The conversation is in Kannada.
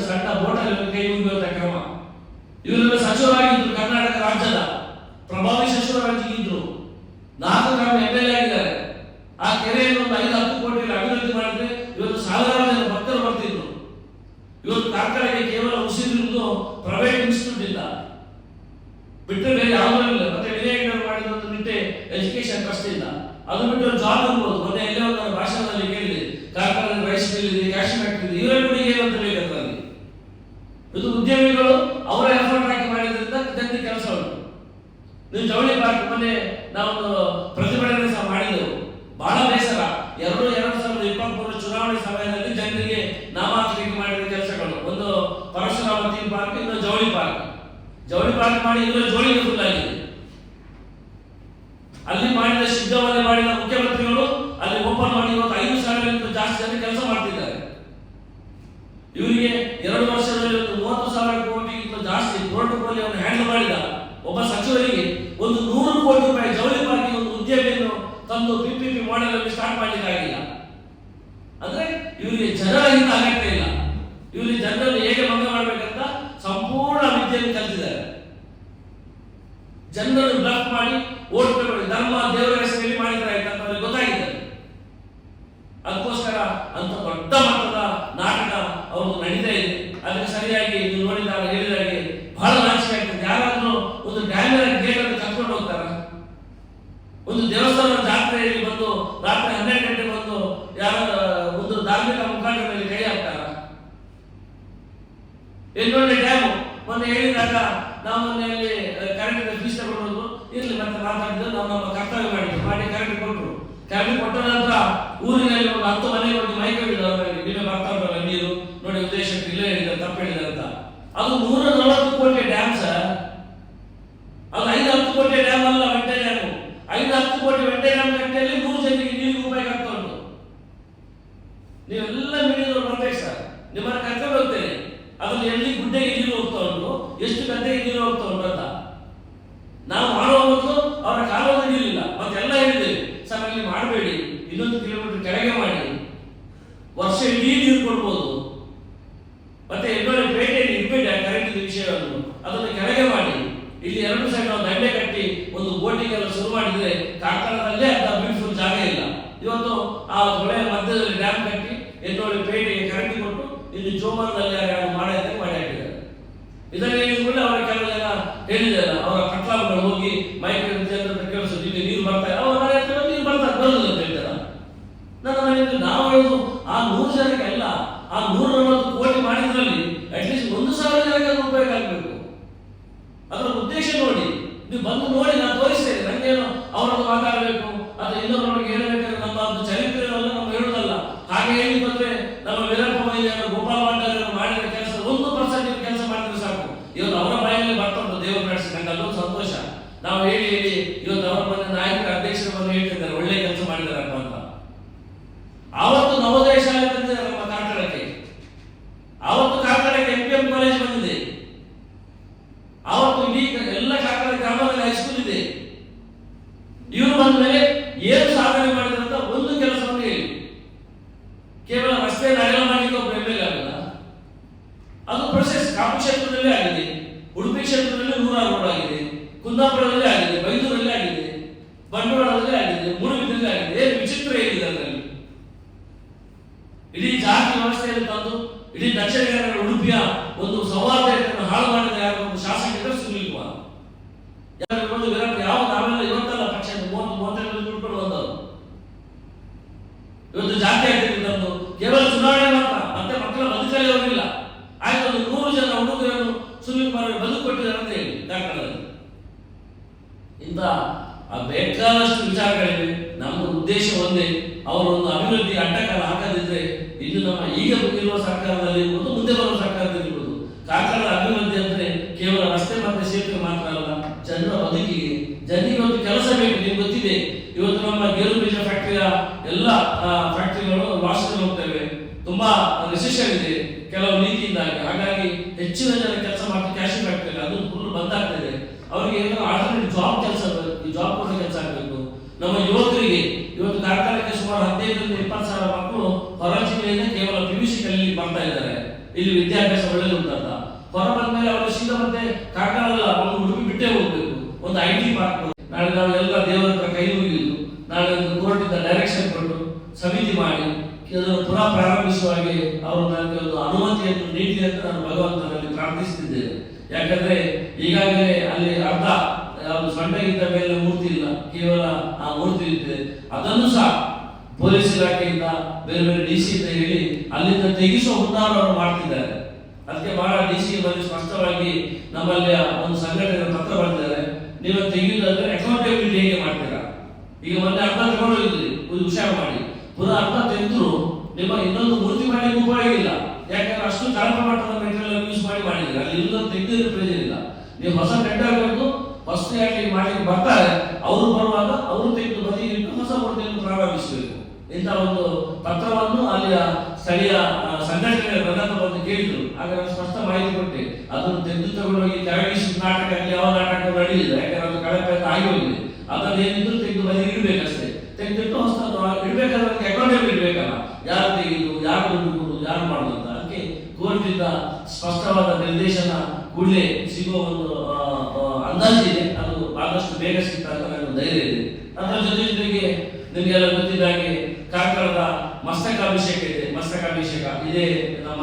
ಸಣ್ಣ ಬೋಟಲ್ಲಿ ಕೈ ಮುಗಿಯುವಂತ ಕ್ರಮ. ಇವರೆಲ್ಲ ಸಚಿವರಾಗಿದ್ರು, ಕರ್ನಾಟಕ ರಾಜ್ಯದ ಪ್ರಭಾವಿ ಸಚಿವರಾಗಿದ್ರು, 4 ಗ್ರಾಮ MLA ಆಗಿದ್ದಾರೆ. ಆ ಕೆರೆಯನ್ನು ಒಂದು 5-10 ಕೋಟಿ ಅಭಿವೃದ್ಧಿ ಮಾಡಿದ್ರೆ ಇವತ್ತು ಸಾವಿರಾರು ಜನ ಭಕ್ತರು ಬರ್ತಿದ್ರು. ಇವತ್ತು ಕಾರ್ಕಳಕ್ಕೆ ಕೇವಲ ಉಸಿರಿರುವುದು ಪ್ರೈವೇಟ್ ಇನ್ಸ್ಟಿಟ್ಯೂಟ್ ಇಲ್ಲ, ಬಿಟ್ಟರೆ ಬೇರೆ ಯಾವುದೂ ಇಲ್ಲ. ಮತ್ತೆ ವಿಜಯನಗರ ಮಾಡಿದ ಒಂದು ನಿಟ್ಟೆ ಎಜುಕೇಶನ್ ಟ್ರಸ್ಟ್ ಇಲ್ಲ, ಅದು ಬಿಟ್ಟರೆ ಜಾಬ್ ಇರ್ಬೋದು. ಮೊನ್ನೆ ಎಲ್ಲೇ ಒಂದು ಭಾಷಣದಲ್ಲಿ ಕೇಳಿದೆ, ಕಾರ್ಕಳದಲ್ಲಿ ರೈಸ್ ಮಿಲ್ ಇದೆ, ಕ್ಯಾಶ್ ಫ್ಯಾಕ್ಟರಿ ಇದೆ, ಇವರ ಗುಡಿಗೆ ಏನಂತ ಬೇಕಂತಲ್ಲಿ. ಇದು ಉದ್ಯಮಿಗಳು ಅವರ ಎಫರ್ಟ್ ಹಾಕಿ ಮಾಡಿದ್ರಿಂದ ಇದಕ್ಕೆ ಕೆಲಸ ಉಂಟು. ನೀವು ಜವಳಿ ಪಾರ್ಕ್ ಮೊನ್ನೆ ನಾವೊಂದು ಪ್ರತಿಭಟನೆ ಸಹ ಮಾಡಿದೆವು. ಬಹಳ ಬೇಸರ, 2023 ಚುನಾವಣೆ ಸಮಯದಲ್ಲಿ ಜನರಿಗೆ ನಾಮಾಂಕಿತ ಮಾಡಿದ ಕೆಲಸಗಳು. ಒಂದು ಪರಶುರಾಮ ಥೀಮ್ ಪಾರ್ಕ್, ಇನ್ನೊಂದು ಜವಳಿ ಪಾರ್ಕ್. ಜವಳಿ ಪಾರ್ಕ್ ಮಾಡಿ ಇನ್ನೂ ಜೋಳಿಗೆ ಫುಲ್ ಆಗಿದೆ. ಅಲ್ಲಿ ಮಾಡಿದ ಸಿದ್ಧವನ್ನೇ ಮಾಡಿದ ಮುಖ್ಯಮಂತ್ರಿಗಳು ಅಲ್ಲಿ ಓಪನ್ ಮಾಡಿ ಇವತ್ತು 5,000 ಜಾಸ್ತಿ ಜನ ಕೆಲಸ ಮಾಡ್ತಿದ್ದಾರೆ. ಇವರಿಗೆ 2 ವರ್ಷದಲ್ಲಿ 30,000 ಕೋಟಿಗಿಂತ ಜಾಸ್ತಿ ಪೋರ್ಟ್ಫೋಲಿಯೋವನ್ನು ಹ್ಯಾಂಡಲ್ ಮಾಡಿದ ಒಬ್ಬ ಸಚಿವರಿಗೆ ಒಂದು 100 ಕೋಟಿ ರೂಪಾಯಿ ಜವಳಿ ಪಾರ್ಕಿಗೆ ಒಂದು ಉದ್ಯಮಿಯನ್ನು ತಂದು PPP ಮಾಡೆಲ್ ಅಲ್ಲಿ ಸ್ಟಾರ್ಟ್ ಮಾಡಲಿಕ್ಕಾಗಿಲ್ಲ. ಅಂದ್ರೆ ಇವರಿಗೆ ಜನರ ಹಿತ ಅಗತ್ಯ ಇಲ್ಲ. ಇವರಿಗೆ ಜನರನ್ನು ಹೇಗೆ ಭಂಗ ಮಾಡಬೇಕಂತ ಸಂಪೂರ್ಣ ವಿದ್ಯೆಯನ್ನು ಕಲಿತಿದ್ದಾರೆ. ಜನರನ್ನು ಬ್ಲಾಕ್ ಮಾಡಿ ಓಟ್ ತಗೊಳ್ಳಿ, ಧರ್ಮ ದೇವರ ಹೆಸರಲ್ಲಿ ಮಾಡಿದ್ರೆ ಅಂತ ಅವರಿಗೆ ಗೊತ್ತಾಗಿದೆ. ಅದಕ್ಕೋಸ್ಕರ ಅಂತ ದೊಡ್ಡ ಮಟ್ಟದ ನಾಟಕ ಅವ್ರದ್ದು ನಡೀತಾ ಇದೆ. ಅದಕ್ಕೆ ಸರಿಯಾಗಿ ನೀವು ನೋಡಿದಾಗ ಹೇಳಿದಾಗೆ ಬಹಳ ನಾಚಿಕೆ ಆಗ್ತದೆ. ಯಾರಾದ್ರೂ ಒಂದು ಡ್ಯಾಮಿನ ಗೇಟ್ ಅನ್ನು ಕಟ್ಕೊಂಡು ಹೋಗ್ತಾರ? ಒಂದು ದೇವಸ್ಥಾನ ಜಾತ್ರೆಯಲ್ಲಿ ಬಂದು ರಾತ್ರಿ 12 ಗಂಟೆ ಬಂದು ಯಾರ ಒಂದು ಧಾರ್ಮಿಕ ಮುಖಂಡರ ಮೇಲೆ ಕೈ ಹಾಕ್ತಾರ? ಇನ್ನೊಂದು ಡ್ಯಾಮ್ ಮೊನ್ನೆ ಹೇಳಿದಾಗ ನಾವು ಮೊನ್ನೆಯಲ್ಲಿ ಕರೆಂಟ್ ಫೀಸ್ ತಗೊಂಡು ಇರ್ಲಿ ಮತ್ತೆ ಮಾತಾಡಿದ್ರು, ನಾವು ನಮ್ಮ ಕರ್ತವ್ಯ ಮಾಡಿ ಕರೆಂಟ್ ಕೊಟ್ಟರು. ಕರೆಂಟ್ ಕೊಟ್ಟ ನಂತರ ಊರಿನಲ್ಲಿ ಒಂದು 10 ಮನೆಗೆ ಒಂದು ಮೈಕ್ ಹೇಳಿದ್ರು, ಅವರಿಗೆ ನೀವೇ ಬರ್ತಾ ಉಂಟಲ್ಲ ನೀರು ನೋಡಿ, ಉದ್ದೇಶಕ್ಕೆ ಇಲ್ಲೇ ಹೇಳಿದ್ದಾರೆ, ತಪ್ಪು ಹೇಳಿದ್ದಾರೆ ಅಂತ. ಅದು 140 ಕೋಟಿ ಡ್ಯಾಮ್ ಸರ್. ಅದು 5-10 ಕೋಟಿ ಡ್ಯಾಮ್ ಅಲ್ಲ, ವೆಂಟೆ ಡ್ಯಾಮ್. 5-10 ಕೋಟಿ ವೆಂಟೆ ಡ್ಯಾಮ್ ಕಟ್ಟೆಯಲ್ಲಿ 100 ಜನರಿಗೆ ನೀರು ರೂಪಾಯಿ ಆಗ್ತಾ ಉಂಟು. ನೀವೆಲ್ಲ ಮೀಡಿಯಾದವರು ಬರ್ಬೇಕು ಸರ್, ನಿಮ್ಮನ್ನು ಕರ್ಕೊಂಡು ಹೋಗ್ತೇನೆ. ಅದ್ರಲ್ಲಿ ಎಲ್ಲಿ ಗುಡ್ಡೆಗೆ ನೀರು ಹೋಗ್ತಾ ಉಂಟು, ಎಷ್ಟು ಗಂಟೆಗೆ ನೀರು ಹೋಗ್ತಾ ಉಂಟು ಅಂತ ನಾವು ಮಾಡುವ ಮೊದಲು ಅವರ ಕಾಲದ ನೀರಿಲ್ಲ. ಮತ್ತೆಲ್ಲ ಹೇಳಿದ್ದೇವೆ ಸರ್, ಅಲ್ಲಿ ಮಾಡಬೇಡಿ, 1 ಕಿಲೋಮೀಟರ್ ಕೆಳಗೆ ಮಾಡಿ, ವರ್ಷ ಇಡೀ ನೀರು ಕೊಡ್ಬೋದು. ಮತ್ತೆ ಎಲ್ಲೊಳ್ಳೆ ಪೇಟೆಯಲ್ಲಿ ಇರಬೇಡಿ ಆ ಕರೆಂಟ್ ವಿಷಯವನ್ನು, ಅದನ್ನು ಕೆಳಗೆ ಮಾಡಿ. ಇಲ್ಲಿ 2 ಸೈಡ್ ನಾವು ದಂಡೆ ಕಟ್ಟಿ ಒಂದು ಬೋಟಿಂಗ್ ಎಲ್ಲ ಶುರು ಮಾಡಿದ್ರೆ ಕಾರ್ಕಳದಲ್ಲೇ ಅಂತ ಬ್ಯೂಟಿಫುಲ್ ಜಾಗ ಇಲ್ಲ. ಇವತ್ತು ಆ ಹೊಳೆಯ ಮಧ್ಯದಲ್ಲಿ ಡ್ಯಾಮ್ ಕಟ್ಟಿ ಎಲ್ಲೊಳ್ಳೆ ಪೇಟೆಗೆ ಕರೆಂಟ್ ಕೊಟ್ಟು ಇಲ್ಲಿ ಜೋಮಾನದಲ್ಲಿ ಯಾರು ಮಾಡಿ ಹಾಕಿದ್ದಾರೆ. ಇದನ್ನು ಹೇಳಿದ ಕೂಡ ಅವರ ಕೆಲವು ಜನ ಹೇಳಿದ್ದಾರೆ, ಅವರ ಕಟ್ಲಾಗಳು ಹೋಗಿ ಮೈಕ್ ಜನರ ಕೇಳಿಸೋದು, ಇಲ್ಲಿ ನೀರು ಬರ್ತಾ ಇದೆ, ಅವರ ಮನೆ ಹತ್ರ ನೀರು ಬರ್ತಾ ಬರೋದಿಲ್ಲ ಅಂತ ಹೇಳ್ತಾರ. ನನ್ನ ಮನೆಯಲ್ಲಿ ನಾವು ಹೇಳುದು ಆ 100 ಜನಕ್ಕೆ ಅಲ್ಲ, ಆ 140 ಕೋಟಿ ಮಾಡಿದ್ರಲ್ಲಿ ಅಟ್ಲೀಸ್ಟ್ 1,000 ಜನಕ್ಕೆ ಅದು ಉಪಯೋಗ ಆಗಬೇಕು. ಅದರ ಉದ್ದೇಶ ನೋಡಿ, ನೀವು ಬಂದು ನೋಡಿ, ನಾನು ತೋರಿಸ್ತೇನೆ. ನಂಗೇನು ಅವರದ್ದು ಮಾತಾಡಬೇಕು ಅಥವಾ ಇನ್ನೊಬ್ಬರೊಳಗೆ ಹೇಳಬೇಕಾದ್ರೆ ನಮ್ಮ ಒಂದು ಚರಿತ್ರೆಯಲ್ಲ, ನಮ್ಮ ಹೇಳುವುದಲ್ಲ. ಹಾಗೆ ಹೇಳಿ ಬಂದ್ರೆ ನಮ್ಮ ವೀರಪ್ಪ ಮೊಯ್ಲಿಯವರು, ಗೋಪಾಲ ಭಂಡಾರಿಯವರು ಮಾಡಿದ ಕೆಲಸ 1% ಕೆಲಸ ಮಾಡಿದ್ರೆ ಸಾಕು. ಇವತ್ತು ಅವರ ಬಾಯಲ್ಲಿ ಬರ್ತುಂಟು, ದೇವರು ನಡೆಸಿ, ನಂಗೆ ಅಲ್ಲೊಂದು ಸಂತೋಷ. ನಾವು ಹೇಳಿ ಇವತ್ತು ಅವರ ಮನೆ ನಾಯಕರ ಅಧ್ಯಕ್ಷರ ಬಂದು ಹೇಳ್ತಿದ್ದಾರೆ ಒಳ್ಳೆ ಕೆಲಸ ಮಾಡಿದಾರಪ್ಪ ಅಂತ. ಆವತ್ತು ನವೋದಯ ಶಾಲೆ ಬಂದಿದ್ದಾರೆ ನಮ್ಮ ಕಾರ್ಕಳಕ್ಕೆ. ಆವತ್ತು ಕಾರ್ಕಳಕ್ಕೆ MPM ಕಾಲೇಜ್ ಬಂದಿದೆ. ಆವತ್ತು ಇಡೀ ಎಲ್ಲ ಕಾರ್ಕಳ ಗ್ರಾಮದಲ್ಲಿ ಹೈಸ್ಕೂಲ್ ಇದೆ. ಇವರು ಬಂದ ಮೇಲೆ ಏನು ಸಾಧನೆ ಮಾಡಿದ್ರಂತ ಒಂದು ಕೆಲಸವನ್ನು ಹೇಳಿ. ಕೇವಲ ರಸ್ತೆ ಅಗಲ ಮಾಡಲಿಕ್ಕೆ ಒಬ್ಬ MLA ಆಗಲ್ಲ, ಅದು ಪ್ರೊಸೆಸ್. ಕಾಪು ಕ್ಷೇತ್ರದಲ್ಲಿ ಆಗಿದೆ, ಉಡುಪಿ ಕ್ಷೇತ್ರದಲ್ಲಿ 106 ರೋಡ್ ಆಗಿದೆ, ಕುಂದಾಪುರದಲ್ಲಿ ಆಗಿದೆ, ಬೈಂದೂರಲ್ಲಿ ಆಗಿದೆ, ಬಂಡವಾಳದಲ್ಲಿ ಆಗಿದೆ, ಮೂಡುಬಿದ್ರಲ್ಲಿ ಆಗಿದೆ. ಏನು ವಿಚಿತ್ರ ಏನಿದೆ ಅದರಲ್ಲಿ? ಇಡೀ ಜಾತಿ ವ್ಯವಸ್ಥೆಯಲ್ಲಿ ತಂದು ಇಡೀ ದಕ್ಷಿಣ ಕನ್ನಡ ಉಡುಪಿಯ ಒಂದು ಸೌಹಾರ್ದತೆಯನ್ನು ಹಾಳು ಮಾಡಿದ ಯಾರು ಒಂದು ಶಾಸಕರು ಸುನಿಲ್ ಕುಮಾರ್. ಯಾವ ನಾವೆಲ್ಲ ಇವತ್ತಲ್ಲ ಪಕ್ಷ 30-32 ದುಡ್ಕೊಂಡು ಬಂದವರು. ಇವತ್ತು ಜಾತಿ ಆಗ್ತಿದೆ ತಂದು ಕೇವಲ ಚುನಾವಣೆ ಮಾತ್ರ, ಮತ್ತೆ ಮಕ್ಕಳ ಬದುಕಲ್ಲಿ ಹೋಗಿಲ್ಲ. ಆಯ್ತು, ಒಂದು 100 ಜನ ಹುಡುಗರನ್ನು ಸುನಿಲ್ ಕುಮಾರ್ ಬದುಕು ಕೊಟ್ಟಿದ್ದಾರೆ ಅಂತ ಹೇಳಿ ಕಾರ್ಕಳದಲ್ಲಿ. ಇಂಥ ಬೇಕಾದಷ್ಟು ವಿಚಾರಗಳಿವೆ. ನಮ್ಮ ಉದ್ದೇಶ ಒಂದೇ, ಅವರೊಂದು ಅಭಿವೃದ್ಧಿ ಅಡ್ಡಕಾಲ ಹಾಕದಿದ್ರೆ ಇನ್ನು ನಮ್ಮ ಈಗ ಇರುವ ಸರ್ಕಾರದಲ್ಲಿ ಇರ್ಬೋದು, ಮುಂದೆ ಬರುವ ಸರ್ಕಾರದಲ್ಲಿ ಇರ್ಬೋದು, ಕಾರ್ಕಳದ ಅಭಿವೃದ್ಧಿ ಅಂದ್ರೆ ಕೇವಲ ರಸ್ತೆ ಮತ್ತೆ ಸೇತುವೆ ಮಾತ್ರ ಅಲ್ಲ, ಜನರ ಬದುಕಿಗೆ, ಜನರಿಗೆ ಒಂದು ಕೆಲಸ ಬೇಕು. ನಿಮ್ಗೆ ಗೊತ್ತಿದೆ, ಇವತ್ತು ನಮ್ಮ ಗೇರು ಬೀಜ ಫ್ಯಾಕ್ಟರಿಯ ಎಲ್ಲ ಫ್ಯಾಕ್ಟರಿಗಳು ಲಾಸ್ಗೆ ಹೋಗ್ತವೆ. ತುಂಬಾ ರಿಸೆಷನ್ ಇದೆ ಕೆಲವು ನೀತಿಯಿಂದಾಗಿ. ಹಾಗಾಗಿ ಹೆಚ್ಚಿನ ಜನ ಕೆಲಸ ಮಾಡ್ತಾರೆ ಕ್ಯಾಶ್ ಫ್ಯಾಕ್ಟರಿ, ಅದು ಫುಲ್ ಬಂದಾಗ್ತದೆ. ಅವರಿಗೆ ಏನೋ ಆಲ್ಟರ್ನೇಟ್ ಜಾಬ್ ಕೆಲಸ, ಈ ಜಾಬ್ ಕೊಡೋ ಕೆಲಸ ಆಗಬೇಕು. ನಮ್ಮ ಯುವಕರಿಗೆ ಇವತ್ತು ಕಾರ್ಕಳಕ್ಕೆ ಸುಮಾರು 15-20 ಸಾವಿರ ಮಕ್ಕಳು ಹೊರ ಜಿಲ್ಲೆಯಿಂದ ಕೇವಲ PUC ಕಲೀಲಿಕ್ಕೆ ಬರ್ತಾ ಇದ್ದಾರೆ. ಇಲ್ಲಿ ವಿದ್ಯಾಭ್ಯಾಸ ಒಳ್ಳೆದು ಉಂಟಂತ. ಹೊರ ಬಂದ ಮೇಲೆ ಅವರು ಸೀದಾ ಮತ್ತೆ ಕಾಕಾಳಲ್ಲ ಅವನು ಉಡುಪಿ ಬಿಟ್ಟೇ ಹೋಗ್ಬೇಕು. ಒಂದು IT ಪಾರ್ಕ್ ನಾಳೆ ನಾವು ಎಲ್ಲ ದೇವರ ಹತ್ರ ಕೈ ಮುಗಿದು ನಾಳೆ ಒಂದು ಕೋರ್ಟಿಂದ ಡೈರೆಕ್ಷನ್ ಕೊಟ್ಟು ಸಮಿತಿ ಮಾಡಿ ಇದನ್ನು ಪುನಃ ಪ್ರಾರಂಭಿಸುವ ಹಾಗೆ ಅವರು ನನಗೆ ಒಂದು ಅನುಮತಿಯನ್ನು ನೀಡಿ ಅಂತ ನಾನು ಭಗವಂತನಲ್ಲಿ ಪ್ರಾರ್ಥಿಸುತ್ತಿದ್ದೇನೆ. ಯಾಕಂದ್ರೆ ಈಗಾಗಲೇ ಅಲ್ಲಿ ಅರ್ಧ ಯಾವುದು ಸೊಂಟಗಿಂತ ಮೇಲೆ ಮೂರ್ತಿ ಇಲ್ಲ, ಕೇವಲ ಆ ಮೂರ್ತಿ ಇದೆ. ಅದನ್ನು ಸಹ ಪೊಲೀಸ್ ಇಲಾಖೆಯಿಂದ ಬೇರೆ ಬೇರೆ DC ಅಂತ ಹೇಳಿ ಅಲ್ಲಿಂದ ತೆಗೆಸುವ ಹುನ್ನಾರವನ್ನು ಮಾಡ್ತಿದ್ದಾರೆ. ಅದಕ್ಕೆ ಬಹಳ DC ಬಳಿ ಸ್ಪಷ್ಟವಾಗಿ ನಮ್ಮಲ್ಲಿ ಒಂದು ಸಂಘಟನೆ ಪತ್ರ ಬರ್ತಿದ್ದಾರೆ, ನೀವು ತೆಗೆಯುವುದಾದ್ರೆ ಅಕೌಂಟಬಿಲಿಟಿ ಹೇಗೆ ಮಾಡ್ತೀರಾ? ಈಗ ಮೊನ್ನೆ ಅರ್ಧ ತಗೊಂಡು ಹೋಗಿದ್ರಿ ಹುಷಾರು ಮಾಡಿ, ಪುನಃ ಅರ್ಧ ತೆಗೆದ್ರು ನಿಮ್ಮ ಇನ್ನೊಂದು ಮೂರ್ತಿ ಮಾಡಲಿಕ್ಕೆ ಉಪಯೋಗ ಇಲ್ಲ. ಯಾಕಂದ್ರೆ ಅಷ್ಟು ಕಳಪ ಮಟ್ಟದ ಮೆಟೀರಿಯಲ್ ಯೂಸ್ ಮಾಡಿದ್ರೆ ಅಲ್ಲಿ ಇನ್ನೊಂದು ತೆಗೆದಿರೋ ಪ್ರಯೋಜನ ಇಲ್ಲ. ನೀವು ಹೊಸ ಟೆಂಡರ್ ಬೇಕು, ಹೊಸ ಯಾಕೆ ಮಾಡಲಿಕ್ಕೆ ಬರ್ತಾರೆ, ಅವರು ಬರುವಾಗ ಅವರು ತೆಗೆದು ಬದಿಗಿಟ್ಟು ಹೊಸ ಮೂರ್ತಿಯನ್ನು ಪ್ರಾರಂಭಿಸಬೇಕು. ಇಂಥ ಒಂದು ಪತ್ರವನ್ನು ಅಲ್ಲಿಯ ಸ್ಥಳೀಯ ಸಂಘಟನೆಯ ಪ್ರಧಾನ ಬಂದು ಕೇಳಿದ್ರು. ಆಗ ನಾನು ಸ್ಪಷ್ಟ ಮಾಹಿತಿ ಕೊಟ್ಟೆ, ಅದನ್ನು ತೆಗೆದು ತಗೊಂಡೋಗಿ ಕೆಳಗಿಸಿ ನಾಟಕ ಯಾವ ನಾಟಕ ನಡೆಯಿಲ್ಲ, ಯಾಕಂದ್ರೆ ಅದು ಕಳಪೆ ಆಗಿ ಹೋಗಿದೆ. ಅದನ್ನು ಏನಿದ್ರು ತೆಗೆದು ಬದಿಗೆ ಇಡಬೇಕಷ್ಟೇ. ತೆಗೆದಿಟ್ಟು ಹೊಸ ಇಡಬೇಕಾದ್ರೆ ಅಕೌಂಟೇಬಲ್ ಇಡಬೇಕಲ್ಲ, ಯಾರು ತೆಗೆದು ಯಾರು ದುಡ್ಡು ಕೊಡುದು ಯಾರು ಮಾಡುದು ಅಂತ. ಅದಕ್ಕೆ ಕೋರ್ಟಿಂದ ಸ್ಪಷ್ಟವಾದ ನಿರ್ದೇಶನ ಕೂಡಲೇ ಸಿಗುವ ಒಂದು ಅಂದಾಜಿದೆ. ಅದು ಆದಷ್ಟು ಬೇಗ ಸಿಗ್ತದೆ ಅಂತ ನನ್ನ ಧೈರ್ಯ ಇದೆ. ಅದರ ಜೊತೆಗೆ ನಿಮಗೆಲ್ಲ ಗೊತ್ತಿದ್ದಾಗೆ ಕಾರ್ಕಳದ ಮಸ್ತಕಾಭಿಷೇಕ ಇದೆ. ಮಸ್ತಕಾಭಿಷೇಕ ಇದೇ ನಮ್ಮ